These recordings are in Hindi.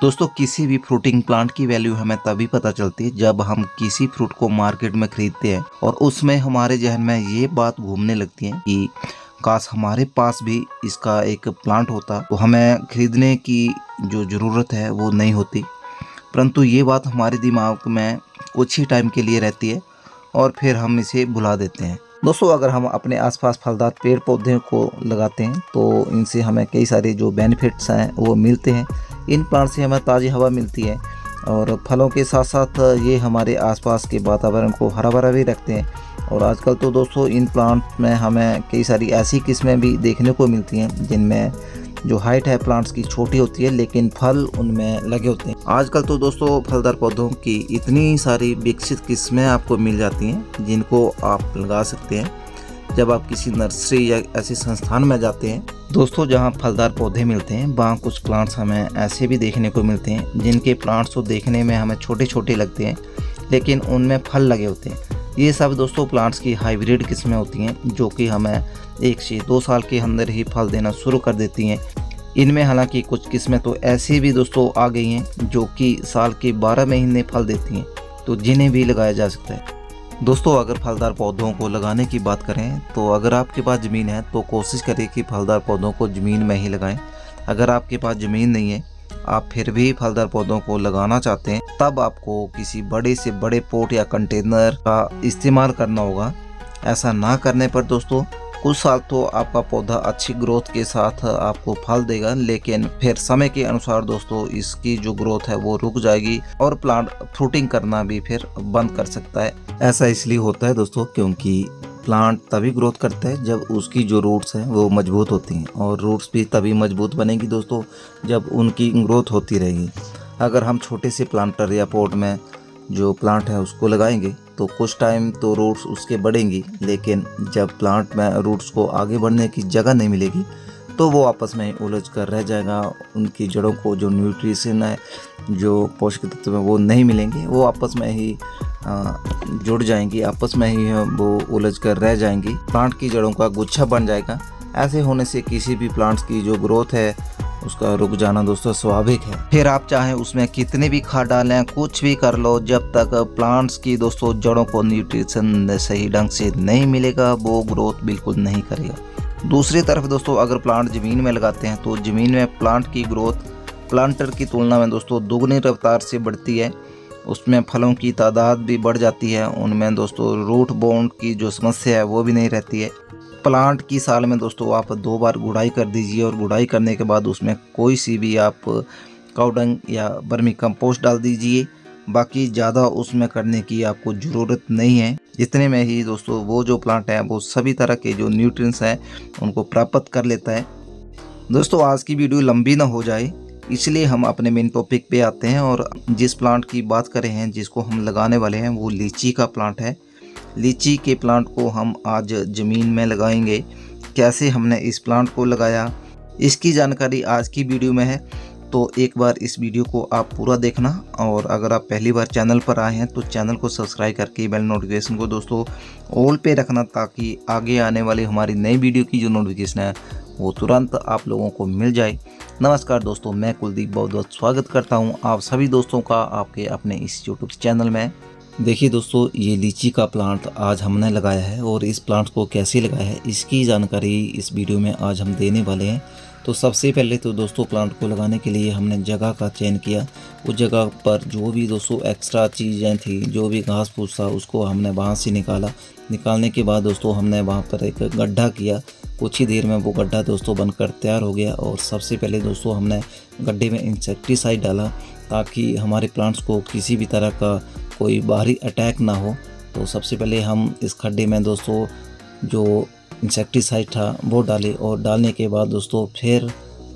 दोस्तों किसी भी फ्रूटिंग प्लांट की वैल्यू हमें तभी पता चलती है जब हम किसी फ्रूट को मार्केट में खरीदते हैं और उसमें हमारे जहन में ये बात घूमने लगती है कि काश हमारे पास भी इसका एक प्लांट होता तो हमें खरीदने की जो ज़रूरत है वो नहीं होती। परंतु ये बात हमारे दिमाग में कुछ ही टाइम के लिए रहती है और फिर हम इसे भुला देते हैं। दोस्तों अगर हम अपने आसपास फलदार पेड़ पौधे को लगाते हैं तो इनसे हमें कई सारे जो बेनिफिट्स हैं वो मिलते हैं। इन प्लांट से हमें ताज़ी हवा मिलती है और फलों के साथ साथ ये हमारे आसपास के वातावरण को हरा भरा भी रखते हैं। और आजकल तो दोस्तों इन प्लांट में हमें कई सारी ऐसी किस्में भी देखने को मिलती हैं जिनमें जो हाइट है प्लांट्स की छोटी होती है लेकिन फल उनमें लगे होते हैं। आजकल तो दोस्तों फलदार पौधों की इतनी सारी विकसित किस्में आपको मिल जाती हैं जिनको आप लगा सकते हैं जब आप किसी नर्सरी या ऐसे संस्थान में जाते हैं। दोस्तों जहां फलदार पौधे मिलते हैं वहाँ कुछ प्लांट्स हमें ऐसे भी देखने को मिलते हैं जिनके प्लांट्स तो देखने में हमें छोटे छोटे लगते हैं लेकिन उनमें फल लगे होते हैं। ये सब दोस्तों प्लांट्स की हाइब्रिड किस्में होती हैं जो कि हमें 1 से 2 साल के अंदर ही फल देना शुरू कर देती हैं। इनमें हालांकि कुछ किस्में तो ऐसी भी दोस्तों आ गई हैं जो कि साल के 12 महीने फल देती हैं, तो जिन्हें भी लगाया जा सकता है। दोस्तों अगर फलदार पौधों को लगाने की बात करें तो अगर आपके पास ज़मीन है तो कोशिश करें कि फलदार पौधों को ज़मीन में ही लगाएं। अगर आपके पास ज़मीन नहीं है, आप फिर भी फलदार पौधों को लगाना चाहते हैं, तब आपको किसी बड़े से बड़े पोट या कंटेनर का इस्तेमाल करना होगा। ऐसा ना करने पर दोस्तों कुछ साल तो आपका पौधा अच्छी ग्रोथ के साथ आपको फल देगा, लेकिन फिर समय के अनुसार दोस्तों इसकी जो ग्रोथ है वो रुक जाएगी और प्लांट फ्रूटिंग करना भी फिर बंद कर सकता है। ऐसा इसलिए होता है दोस्तों क्योंकि प्लांट तभी ग्रोथ करता है जब उसकी जो रूट्स हैं वो मजबूत होती हैं, और रूट्स भी तभी मजबूत बनेगी दोस्तों जब उनकी ग्रोथ होती रहेगी। अगर हम छोटे से प्लांटर या पॉट में जो प्लांट है उसको लगाएंगे तो कुछ टाइम तो रूट्स उसके बढ़ेंगी, लेकिन जब प्लांट में रूट्स को आगे बढ़ने की जगह नहीं मिलेगी तो वो आपस में ही उलझ कर रह जाएगा। उनकी जड़ों को जो न्यूट्रिशन है, जो पोषक तत्व है वो नहीं मिलेंगे, वो आपस में ही जुड़ जाएंगी, आपस में ही वो उलझ कर रह जाएंगी। प्लांट की जड़ों का गुच्छा बन जाएगा। ऐसे होने से किसी भी प्लांट्स की जो ग्रोथ है उसका रुक जाना दोस्तों स्वाभाविक है। फिर आप चाहें उसमें कितने भी खाद डालें, कुछ भी कर लो, जब तक प्लांट्स की दोस्तों जड़ों को न्यूट्रिशन सही ढंग से नहीं मिलेगा वो ग्रोथ बिल्कुल नहीं करेगा। दूसरी तरफ दोस्तों अगर प्लांट ज़मीन में लगाते हैं तो ज़मीन में प्लांट की ग्रोथ प्लांटर की तुलना में दोस्तों दुगनी रफ्तार से बढ़ती है। उसमें फलों की तादाद भी बढ़ जाती है। उनमें दोस्तों रूट बाउंड की जो समस्या है वो भी नहीं रहती है। प्लांट की साल में दोस्तों आप 2 बार गुड़ाई कर दीजिए और गुड़ाई करने के बाद उसमें कोई सी भी आप काउडंग या वर्मी कंपोस्ट डाल दीजिए। बाकी ज़्यादा उसमें करने की आपको ज़रूरत नहीं है। इतने में ही दोस्तों वो जो प्लांट है वो सभी तरह के जो न्यूट्रिएंट्स हैं उनको प्राप्त कर लेता है। दोस्तों आज की वीडियो लंबी ना हो जाए इसलिए हम अपने मेन टॉपिक पे आते हैं, और जिस प्लांट की बात कर रहे हैं जिसको हम लगाने वाले हैं वो लीची का प्लांट है। लीची के प्लांट को हम आज ज़मीन में लगाएंगे। कैसे हमने इस प्लांट को लगाया इसकी जानकारी आज की वीडियो में है, तो एक बार इस वीडियो को आप पूरा देखना। और अगर आप पहली बार चैनल पर आए हैं तो चैनल को सब्सक्राइब करके बेल नोटिफिकेशन को दोस्तों ऑल पे रखना, ताकि आगे आने वाली हमारी नई वीडियो की जो नोटिफिकेशन है वो तुरंत आप लोगों को मिल जाए। नमस्कार दोस्तों, मैं कुलदीप बहुत बहुत स्वागत करता हूं आप सभी दोस्तों का आपके अपने इस यूट्यूब चैनल में। देखिए दोस्तों ये लीची का प्लांट आज हमने लगाया है, और इस प्लांट को कैसे लगाया है इसकी जानकारी इस वीडियो में आज हम देने वाले हैं। तो सबसे पहले तो दोस्तों प्लांट को लगाने के लिए हमने जगह का चयन किया। उस जगह पर जो भी दोस्तों एक्स्ट्रा चीज़ें थी, जो भी घास फूस था, उसको हमने वहाँ से निकालने के बाद दोस्तों हमने वहाँ पर एक गड्ढा किया। कुछ ही देर में वो गड्ढा दोस्तों बनकर तैयार हो गया। और सबसे पहले दोस्तों हमने गड्ढे में इंसेक्टिसाइड डाला ताकि हमारे प्लांट्स को किसी भी तरह का कोई बाहरी अटैक ना हो। तो सबसे पहले हम इस खड्डे में दोस्तों जो इंसेक्टिसाइड था वो डाले, और डालने के बाद दोस्तों फिर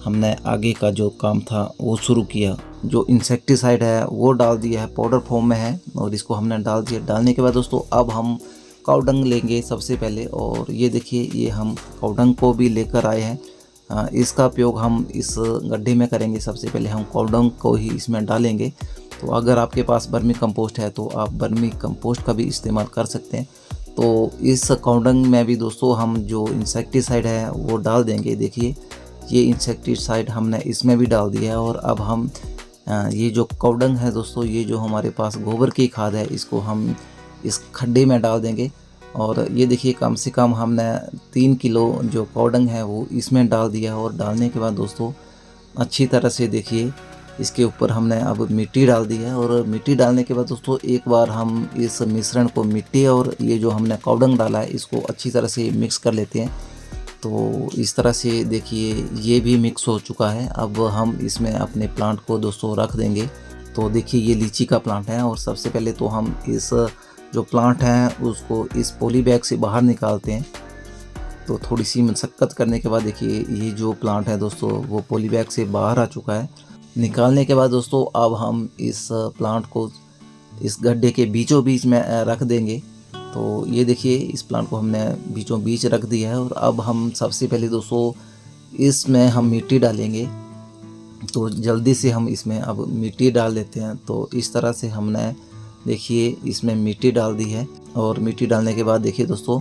हमने आगे का जो काम था वो शुरू किया। जो इंसेक्टिसाइड है वो डाल दिया है, पाउडर फॉर्म में है, और इसको हमने डाल दिया। डालने के बाद दोस्तों अब हम काउडंग लेंगे सबसे पहले, और ये देखिए ये हम काउडंग को भी लेकर आए हैं। इसका उपयोग हम इस गड्ढे में करेंगे। सबसे पहले हम काउडंग को ही इसमें डालेंगे। तो अगर आपके पास वर्मी कंपोस्ट है तो आप वर्मी कंपोस्ट का भी इस्तेमाल कर सकते हैं। तो इस काउडंग में भी दोस्तों हम जो इंसेक्टिसाइड है वो डाल देंगे। देखिए ये इंसेक्टिसाइड हमने इसमें भी डाल दिया है, और अब हम ये जो कौडंग है दोस्तों, ये जो हमारे पास गोबर की खाद है, इसको हम इस खड्डे में डाल देंगे। और ये देखिए कम से कम हमने 3 किलो जो कौडंग है वो इसमें डाल दिया। और डालने के बाद दोस्तों अच्छी तरह से देखिए इसके ऊपर हमने अब मिट्टी डाल दी है। और मिट्टी डालने के बाद दोस्तों एक बार हम इस मिश्रण को, मिट्टी और ये जो हमने कौडंग डाला है, इसको अच्छी तरह से मिक्स कर लेते हैं। तो इस तरह से देखिए ये भी मिक्स हो चुका है। अब हम इसमें अपने प्लांट को दोस्तों रख देंगे। तो देखिए ये लीची का प्लांट है और सबसे पहले तो हम इस जो प्लांट है उसको इस पॉली बैग से बाहर निकालते हैं। तो थोड़ी सी मशक्क़त करने के बाद देखिए ये जो प्लांट है दोस्तों वो पॉली बैग से बाहर आ चुका है। निकालने के बाद दोस्तों अब हम इस प्लांट को इस गड्ढे के बीचों बीच में रख देंगे। तो ये देखिए इस प्लांट को हमने बीचों बीच रख दिया है। और अब हम सबसे पहले दोस्तों इसमें हम मिट्टी डालेंगे। तो जल्दी से हम इसमें अब मिट्टी डाल देते हैं। तो इस तरह से हमने देखिए इसमें मिट्टी डाल दी है। और मिट्टी डालने के बाद देखिए दोस्तों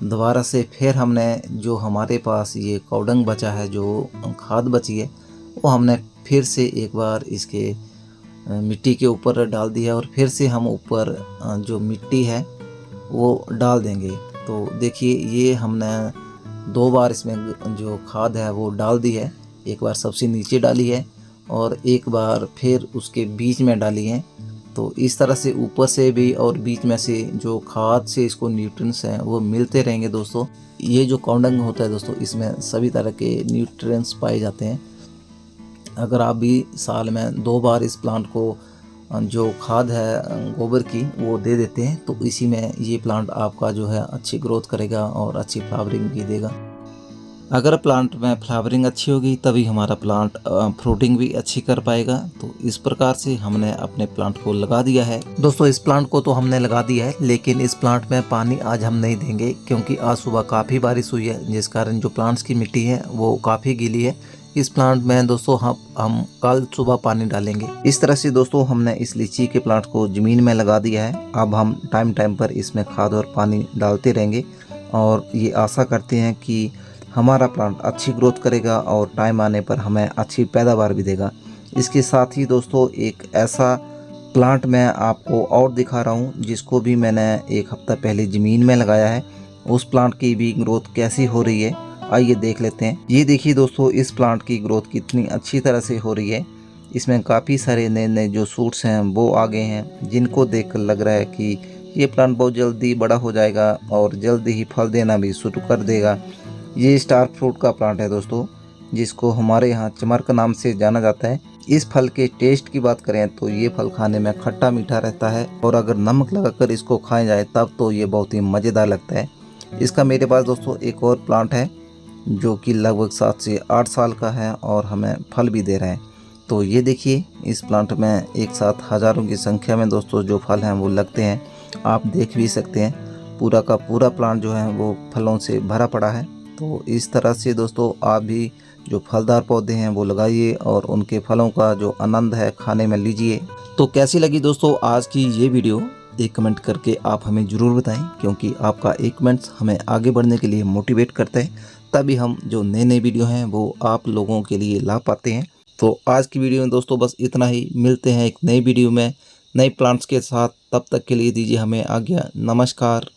दोबारा से फिर हमने जो हमारे पास ये कौडंग बचा है, जो खाद बची है, वो हमने फिर से एक बार इसके मिट्टी के ऊपर डाल दिया। और फिर से हम ऊपर जो मिट्टी है वो डाल देंगे। तो देखिए ये हमने 2 बार इसमें जो खाद है वो डाल दी है। एक बार सबसे नीचे डाली है और एक बार फिर उसके बीच में डाली है। तो इस तरह से ऊपर से भी और बीच में से जो खाद से इसको न्यूट्रिएंट्स हैं वो मिलते रहेंगे दोस्तों। ये जो कौडंग होता है दोस्तों इसमें सभी तरह के न्यूट्रिएंट्स पाए जाते हैं। अगर आप भी साल में 2 बार इस प्लांट को जो खाद है गोबर की वो दे देते हैं तो इसी में ये प्लांट आपका जो है अच्छी ग्रोथ करेगा और अच्छी फ्लावरिंग भी देगा। अगर प्लांट में फ्लावरिंग अच्छी होगी तभी हमारा प्लांट फ्रूटिंग भी अच्छी कर पाएगा। तो इस प्रकार से हमने अपने प्लांट को लगा दिया है दोस्तों। इस प्लांट को तो हमने लगा दिया है, लेकिन इस प्लांट में पानी आज हम नहीं देंगे क्योंकि आज सुबह काफ़ी बारिश हुई है, जिस कारण जो प्लांट्स की मिट्टी है वो काफ़ी गीली है। इस प्लांट में दोस्तों हम कल सुबह पानी डालेंगे। इस तरह से दोस्तों हमने इस लीची के प्लांट को ज़मीन में लगा दिया है। अब हम टाइम टाइम पर इसमें खाद और पानी डालते रहेंगे और ये आशा करते हैं कि हमारा प्लांट अच्छी ग्रोथ करेगा और टाइम आने पर हमें अच्छी पैदावार भी देगा। इसके साथ ही दोस्तों एक ऐसा प्लांट मैं आपको और दिखा रहा हूँ जिसको भी मैंने 1 हफ्ता पहले ज़मीन में लगाया है। उस प्लांट की भी ग्रोथ कैसी हो रही है आइए देख लेते हैं। ये देखिए दोस्तों इस प्लांट की ग्रोथ कितनी अच्छी तरह से हो रही है। इसमें काफ़ी सारे नए नए जो सूट्स हैं वो आ गए हैं, जिनको देखकर लग रहा है कि ये प्लांट बहुत जल्दी बड़ा हो जाएगा और जल्दी ही फल देना भी शुरू कर देगा। ये स्टार फ्रूट का प्लांट है दोस्तों, जिसको हमारे यहाँ चमर के नाम से जाना जाता है। इस फल के टेस्ट की बात करें तो ये फल खाने में खट्टा मीठा रहता है और अगर नमक लगाकर इसको खाया जाए तब तो ये बहुत ही मज़ेदार लगता है। इसका मेरे पास दोस्तों एक और प्लांट है जो कि लगभग 7 से 8 साल का है और हमें फल भी दे रहा है। तो ये देखिए इस प्लांट में एक साथ हज़ारों की संख्या में दोस्तों जो फल हैं वो लगते हैं। आप देख भी सकते हैं पूरा का पूरा प्लांट जो है वो फलों से भरा पड़ा है। तो इस तरह से दोस्तों आप भी जो फलदार पौधे हैं वो लगाइए और उनके फलों का जो आनंद है खाने में लीजिए। तो कैसी लगी दोस्तों आज की ये वीडियो, एक कमेंट करके आप हमें ज़रूर बताएं, क्योंकि आपका एक कमेंट्स हमें आगे बढ़ने के लिए मोटिवेट करता है। तभी हम जो नए नए वीडियो हैं वो आप लोगों के लिए ला पाते हैं। तो आज की वीडियो में दोस्तों बस इतना ही। मिलते हैं एक नई वीडियो में नए प्लांट्स के साथ। तब तक के लिए दीजिए हमें आज्ञा। नमस्कार।